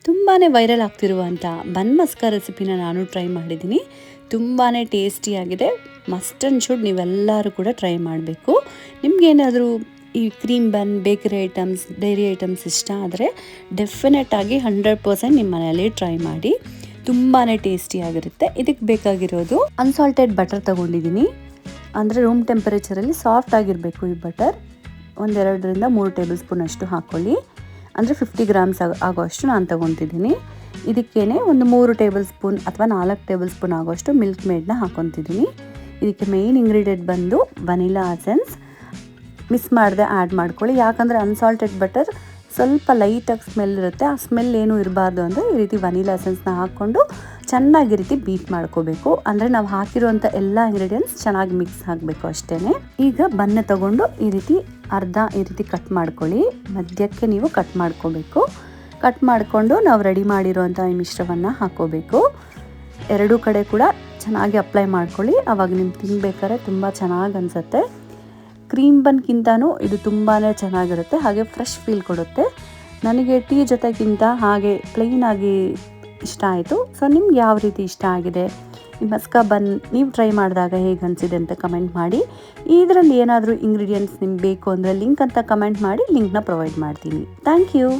ತುಂಬಾ ವೈರಲ್ ಆಗ್ತಿರುವಂಥ ಬನ್ ಮಸ್ಕ ರೆಸಿಪಿನ ನಾನು ಟ್ರೈ ಮಾಡಿದ್ದೀನಿ. ತುಂಬಾ ಟೇಸ್ಟಿಯಾಗಿದೆ. ಮಸ್ಟ್ ಆ್ಯಂಡ್ ಶುಡ್ ನೀವೆಲ್ಲರೂ ಕೂಡ ಟ್ರೈ ಮಾಡಬೇಕು. ನಿಮಗೇನಾದರೂ ಈ ಕ್ರೀಮ್ ಬನ್, ಬೇಕರಿ ಐಟಮ್ಸ್, ಡೈರಿ ಐಟಮ್ಸ್ ಇಷ್ಟ ಆದರೆ ಡೆಫಿನೆಟಾಗಿ 100% ನಿಮ್ಮ ಮನೆಯಲ್ಲಿ ಟ್ರೈ ಮಾಡಿ. ತುಂಬಾ ಟೇಸ್ಟಿಯಾಗಿರುತ್ತೆ. ಇದಕ್ಕೆ ಬೇಕಾಗಿರೋದು ಅನ್ಸಾಲ್ಟೆಡ್ ಬಟರ್ ತೊಗೊಂಡಿದ್ದೀನಿ. ಅಂದರೆ ರೂಮ್ ಟೆಂಪರೇಚರಲ್ಲಿ ಸಾಫ್ಟ್ ಆಗಿರಬೇಕು ಈ ಬಟರ್. 1-2 3 ಟೇಬಲ್ ಸ್ಪೂನ್ ಅಷ್ಟು ಹಾಕ್ಕೊಳ್ಳಿ. ಅಂದರೆ 50 ಗ್ರಾಮ್ಸ್ ಆಗೋಷ್ಟು ನಾನು ತೊಗೊತಿದ್ದೀನಿ. ಇದಕ್ಕೇನೆ ಒಂದು 3 ಟೇಬಲ್ ಸ್ಪೂನ್ ಅಥವಾ 4 ಟೇಬಲ್ ಸ್ಪೂನ್ ಆಗೋಷ್ಟು ಮಿಲ್ಕ್ ಮೇಡ್ನ ಹಾಕ್ಕೊತಿದ್ದೀನಿ. ಇದಕ್ಕೆ ಮೇಯ್ನ್ ಇಂಗ್ರೀಡಿಯೆಂಟ್ ಬಂದು ವನಿಲಾ ಎಸೆನ್ಸ್. ಮಿಸ್ ಮಾಡದೆ ಆ್ಯಡ್ ಮಾಡ್ಕೊಳ್ಳಿ. ಯಾಕಂದರೆ ಅನ್ಸಾಲ್ಟೆಡ್ ಬಟರ್ ಸ್ವಲ್ಪ ಲೈಟಾಗಿ ಸ್ಮೆಲ್ ಇರುತ್ತೆ. ಆ ಸ್ಮೆಲ್ ಏನೂ ಇರಬಾರ್ದು ಅಂದರೆ ಈ ರೀತಿ ವನಿಲಾ ಎಸೆನ್ಸ್ನ ಹಾಕ್ಕೊಂಡು ಚೆನ್ನಾಗಿ ಈ ರೀತಿ ಬೀಟ್ ಮಾಡ್ಕೋಬೇಕು. ಅಂದರೆ ನಾವು ಹಾಕಿರುವಂಥ ಎಲ್ಲ ಇಂಗ್ರೀಡಿಯೆಂಟ್ಸ್ ಚೆನ್ನಾಗಿ ಮಿಕ್ಸ್ ಆಗಬೇಕು ಅಷ್ಟೇ. ಈಗ ಬನ್ನ ತಗೊಂಡು ಈ ರೀತಿ ಅರ್ಧ ಈ ರೀತಿ ಕಟ್ ಮಾಡ್ಕೊಳ್ಳಿ. ಮಧ್ಯಕ್ಕೆ ನೀವು ಕಟ್ ಮಾಡ್ಕೋಬೇಕು. ಕಟ್ ಮಾಡಿಕೊಂಡು ನಾವು ರೆಡಿ ಮಾಡಿರೋವಂಥ ಈ ಮಿಶ್ರವನ್ನು ಹಾಕ್ಕೋಬೇಕು. ಎರಡೂ ಕಡೆ ಕೂಡ ಚೆನ್ನಾಗಿ ಅಪ್ಲೈ ಮಾಡ್ಕೊಳ್ಳಿ. ಆವಾಗ ನಿಮ್ಗೆ ತಿನ್ನಬೇಕಾದ್ರೆ ತುಂಬ ಚೆನ್ನಾಗಿ ಅನಿಸುತ್ತೆ. ಕ್ರೀಮ್ ಬನ್ಗಿಂತನೂ ಇದು ತುಂಬಾ ಚೆನ್ನಾಗಿರುತ್ತೆ. ಹಾಗೆ ಫ್ರೆಶ್ ಫೀಲ್ ಕೊಡುತ್ತೆ. ನನಗೆ ಟೀ ಜೊತೆಗಿಂತ ಹಾಗೆ ಪ್ಲೈನಾಗಿ ಇಷ್ಟ ಆಯಿತು. ಸೊ ನಿಮ್ಗೆ ಯಾವ ರೀತಿ ಇಷ್ಟ ಆಗಿದೆ, ಈ ಮಸ್ಕ ಬನ್ ನೀವು ಟ್ರೈ ಮಾಡಿದಾಗ ಹೇಗೆ ಅನಿಸಿದೆ ಅಂತ ಕಮೆಂಟ್ ಮಾಡಿ. ಇದರಲ್ಲಿ ಏನಾದರೂ ಇಂಗ್ರೀಡಿಯೆಂಟ್ಸ್ ನಿಮ್ಗೆ ಬೇಕು ಅಂದರೆ ಲಿಂಕ್ ಅಂತ ಕಮೆಂಟ್ ಮಾಡಿ, ಲಿಂಕ್ನ ಪ್ರೊವೈಡ್ ಮಾಡ್ತೀನಿ. Thank you.